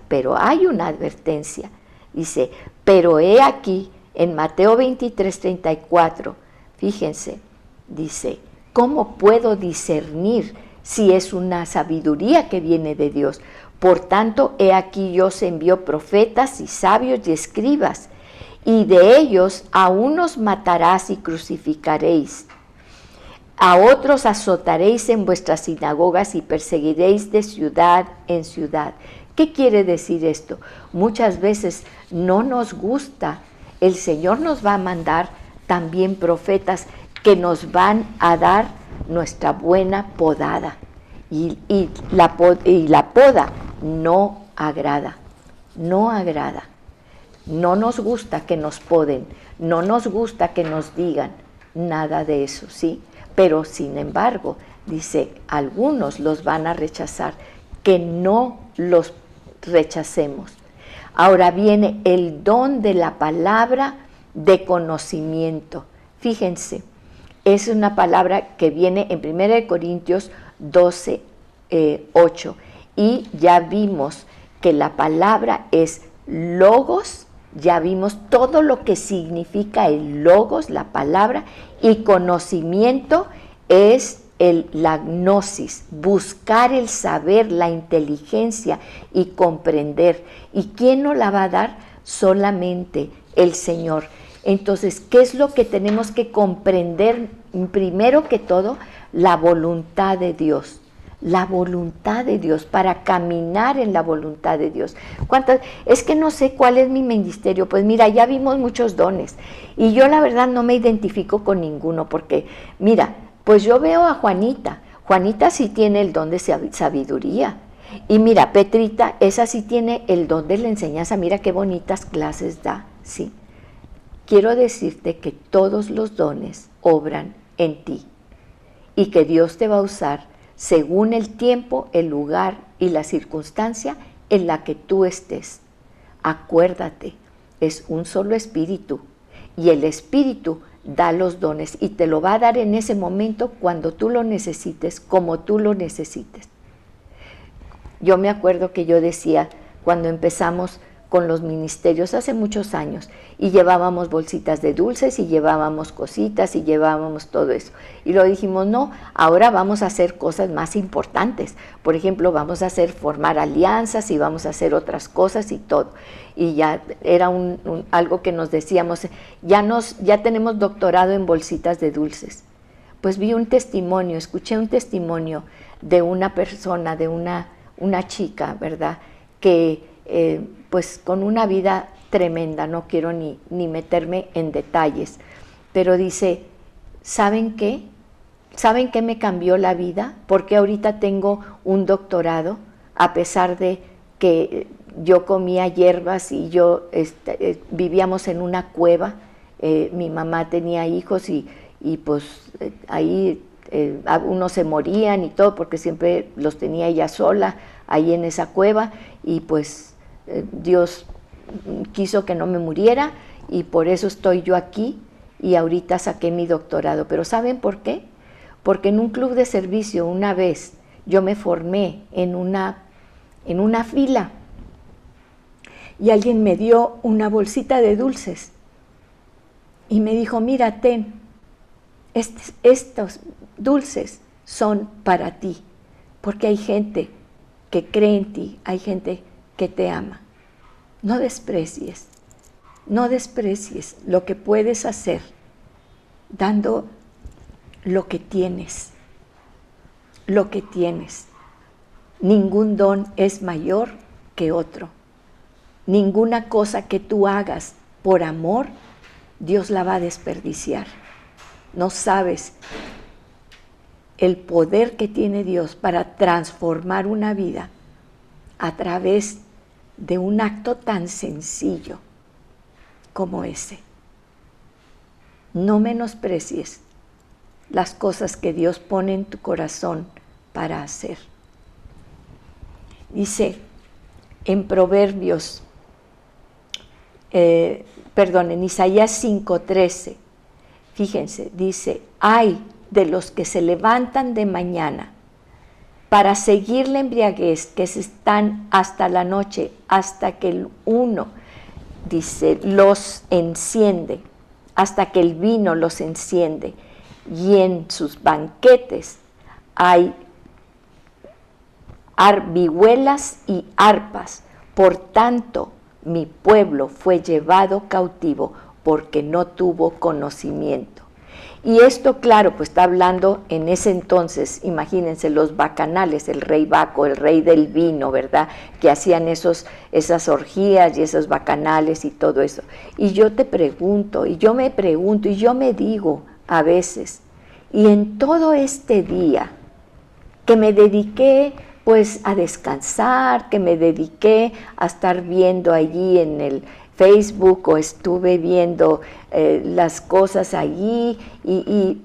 Speaker 1: dice, pero he aquí, en Mateo 23:34, fíjense, dice, ¿cómo puedo discernir si es una sabiduría que viene de Dios? Por tanto, he aquí yo os envío profetas y sabios y escribas, y de ellos a unos matarás y crucificaréis, a otros azotaréis en vuestras sinagogas y perseguiréis de ciudad en ciudad. ¿Qué quiere decir esto? Muchas veces no nos gusta. El Señor nos va a mandar también profetas que nos van a dar nuestra buena podada. Y la poda no agrada, no agrada. No nos gusta que nos poden, no nos gusta que nos digan nada de eso, ¿sí? Pero sin embargo, dice, algunos los van a rechazar, que no los rechacemos. Ahora viene el don de la palabra de conocimiento. Fíjense, es una palabra que viene en 1 Corintios 12, 8. Y ya vimos que la palabra es logos Ya vimos todo lo que significa el logos, la palabra, y conocimiento es la gnosis, buscar el saber, la inteligencia y comprender. ¿Y quién nos la va a dar? Solamente el Señor. Entonces, ¿qué es lo que tenemos que comprender? Primero que todo, la voluntad de Dios. La voluntad de Dios, para caminar en la voluntad de Dios. Es que no sé cuál es mi ministerio. Pues mira, ya vimos muchos dones y yo la verdad no me identifico con ninguno porque, mira, pues yo veo a Juanita. Juanita sí tiene el don de sabiduría. Y mira, Petrita, esa sí tiene el don de la enseñanza. Mira qué bonitas clases da, ¿sí? Quiero decirte que todos los dones obran en ti y que Dios te va a usar según el tiempo, el lugar y la circunstancia en la que tú estés. Acuérdate, es un solo espíritu y el espíritu da los dones y te lo va a dar en ese momento cuando tú lo necesites, como tú lo necesites. Yo me acuerdo que yo decía cuando empezamos con los ministerios hace muchos años y llevábamos bolsitas de dulces y llevábamos cositas y llevábamos todo eso. Y luego dijimos, no, ahora vamos a hacer cosas más importantes. Por ejemplo, vamos a formar alianzas y vamos a hacer otras cosas y todo. Y ya era algo que nos decíamos, ya tenemos doctorado en bolsitas de dulces. Pues vi un testimonio, escuché un testimonio de una persona, de una chica, ¿verdad?, que pues con una vida tremenda, no quiero ni meterme en detalles, pero dice, ¿saben qué? ¿Saben qué me cambió la vida? Porque ahorita tengo un doctorado, a pesar de que yo comía hierbas y yo vivíamos en una cueva, mi mamá tenía hijos y pues ahí unos se morían y todo porque siempre los tenía ella sola ahí en esa cueva y pues Dios quiso que no me muriera y por eso estoy yo aquí y ahorita saqué mi doctorado. Pero ¿saben por qué? Porque en un club de servicio una vez yo me formé en una fila y alguien me dio una bolsita de dulces y me dijo, mira, ten, estos dulces son para ti, porque hay gente que cree en ti, hay gente que te ama. No desprecies lo que puedes hacer dando lo que tienes. Ningún don es mayor que otro. Ninguna cosa que tú hagas por amor, Dios la va a desperdiciar. No sabes el poder que tiene Dios para transformar una vida a través de un acto tan sencillo como ese. No menosprecies las cosas que Dios pone en tu corazón para hacer. Dice en Proverbios, en Isaías 5:13, fíjense, dice, ay de los que se levantan de mañana para seguir la embriaguez, que se están hasta la noche, hasta que el uno, dice, los enciende, hasta que el vino los enciende, y en sus banquetes hay vihuelas y arpas. Por tanto, mi pueblo fue llevado cautivo porque no tuvo conocimiento. Y esto, claro, pues está hablando en ese entonces, imagínense, los bacanales, el rey Baco, el rey del vino, ¿verdad?, que hacían esas orgías y esos bacanales y todo eso. Y yo te pregunto, y yo me pregunto, y yo me digo a veces, y en todo este día que me dediqué pues a descansar, que me dediqué a estar viendo allí en el Facebook o estuve viendo las cosas allí y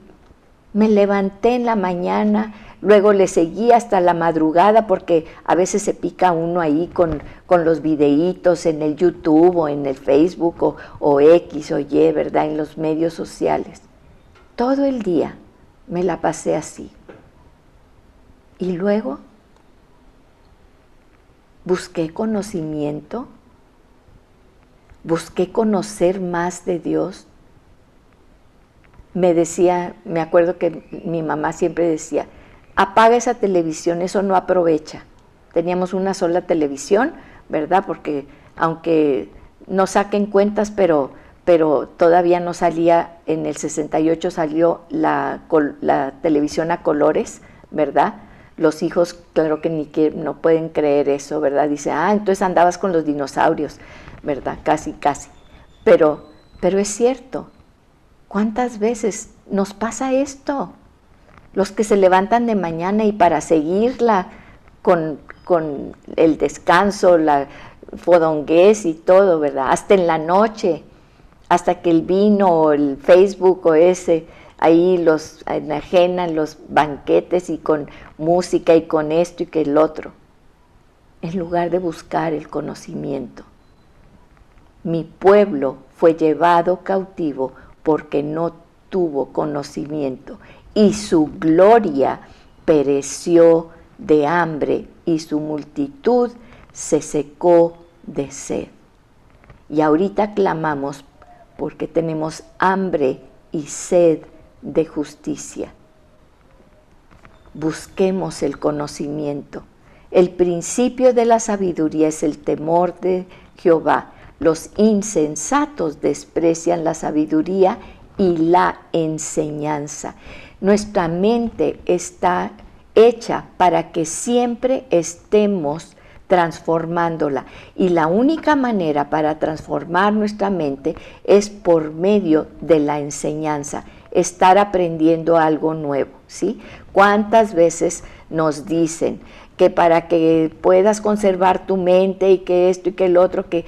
Speaker 1: me levanté en la mañana, luego le seguí hasta la madrugada porque a veces se pica uno ahí con los videitos en el YouTube o en el Facebook o X o Y, ¿verdad?, en los medios sociales. Todo el día me la pasé así. Y luego busqué conocimiento. busqué conocer más de Dios. Me acuerdo que mi mamá siempre decía, apaga esa televisión, eso no aprovecha. Teníamos una sola televisión, ¿verdad? Porque aunque no saquen cuentas, pero todavía no salía, en el 68 salió la televisión a colores, ¿verdad? Los hijos, claro que no pueden creer eso, ¿verdad? Dice, entonces andabas con los dinosaurios, ¿verdad? Casi. Pero es cierto. ¿Cuántas veces nos pasa esto? Los que se levantan de mañana y para seguirla con el descanso, la fodonguez y todo, ¿verdad? Hasta en la noche, hasta que el vino o el Facebook o ahí los enajenan los banquetes y con música y con esto y que el otro, en lugar de buscar el conocimiento. Mi pueblo fue llevado cautivo porque no tuvo conocimiento y su gloria pereció de hambre y su multitud se secó de sed. Y ahorita clamamos porque tenemos hambre y sed de justicia. Busquemos el conocimiento. El principio de la sabiduría es el temor de Jehová. Los insensatos desprecian la sabiduría y la enseñanza. Nuestra mente está hecha para que siempre estemos transformándola. Y la única manera para transformar nuestra mente es por medio de la enseñanza, estar aprendiendo algo nuevo, ¿sí? ¿Cuántas veces nos dicen que para que puedas conservar tu mente y que esto y que el otro, que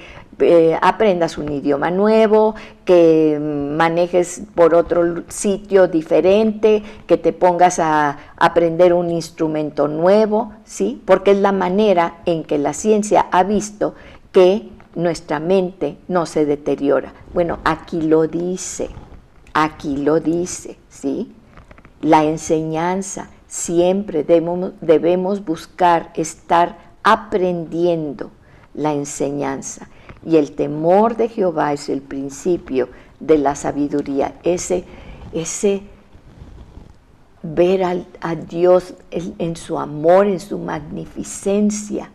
Speaker 1: aprendas un idioma nuevo, que manejes por otro sitio diferente, que te pongas a aprender un instrumento nuevo, ¿sí? Porque es la manera en que la ciencia ha visto que nuestra mente no se deteriora. Bueno, aquí lo dice, ¿sí? La enseñanza, siempre debemos buscar estar aprendiendo la enseñanza. Y el temor de Jehová es el principio de la sabiduría, ese ver a Dios en su amor, en su magnificencia.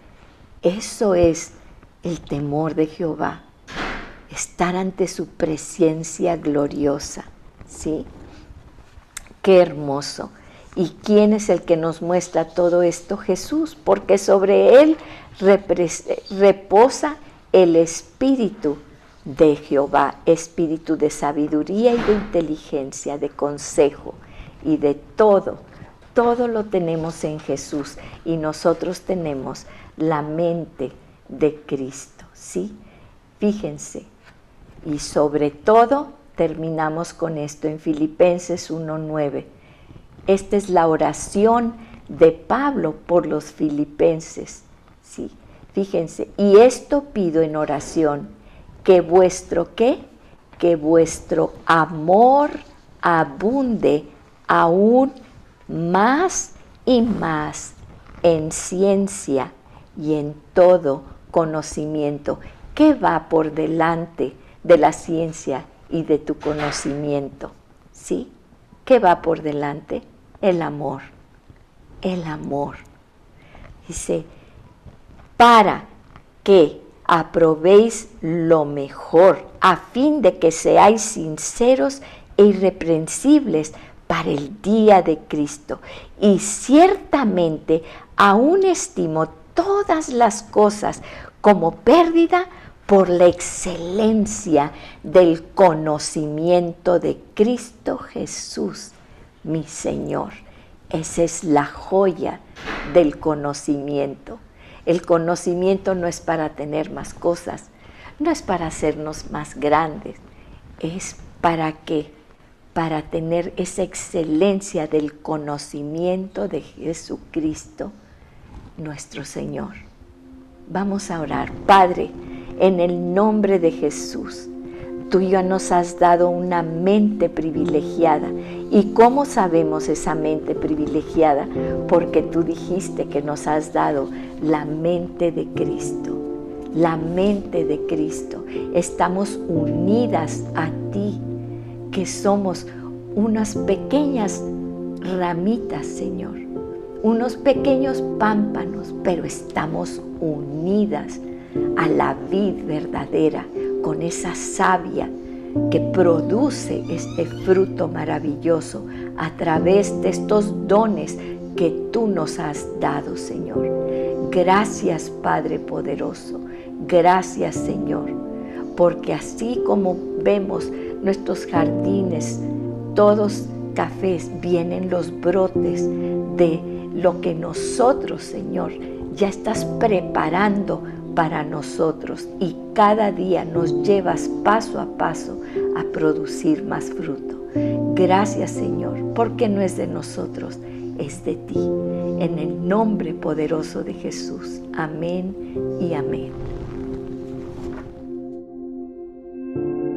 Speaker 1: Eso es el temor de Jehová, estar ante su presencia gloriosa, ¿sí? Qué hermoso. ¿Y quién es el que nos muestra todo esto? Jesús, porque sobre él reposa el espíritu de Jehová, espíritu de sabiduría y de inteligencia, de consejo y de todo. Todo lo tenemos en Jesús y nosotros tenemos la mente de Cristo, ¿sí? Fíjense. Y sobre todo, terminamos con esto en Filipenses 1:9. Esta es la oración de Pablo por los filipenses, ¿sí? Fíjense, y esto pido en oración, que vuestro ¿qué? Que vuestro amor abunde aún más y más en ciencia y en todo conocimiento. ¿Qué va por delante de la ciencia y de tu conocimiento? ¿Sí? ¿Qué va por delante? El amor. El amor. Dice, para que aprobéis lo mejor, a fin de que seáis sinceros e irreprensibles para el día de Cristo. Y ciertamente aún estimo todas las cosas como pérdida por la excelencia del conocimiento de Cristo Jesús, mi Señor. Esa es la joya del conocimiento. El conocimiento no es para tener más cosas, no es para hacernos más grandes, es para qué, para tener esa excelencia del conocimiento de Jesucristo, nuestro Señor. Vamos a orar. Padre, en el nombre de Jesús, tú ya nos has dado una mente privilegiada. ¿Y cómo sabemos esa mente privilegiada? Porque tú dijiste que nos has dado la mente de Cristo, la mente de Cristo. Estamos unidas a ti, que somos unas pequeñas ramitas, Señor, unos pequeños pámpanos, pero estamos unidas a la vid verdadera, con esa savia que produce este fruto maravilloso a través de estos dones que tú nos has dado, Señor. Gracias, Padre poderoso. Gracias, Señor, porque así como vemos nuestros jardines, todos cafés, vienen los brotes de lo que nosotros, Señor, ya estás preparando para nosotros, y cada día nos llevas paso a paso a producir más fruto. Gracias, Señor, porque no es de nosotros, es de ti. En el nombre poderoso de Jesús. Amén y amén.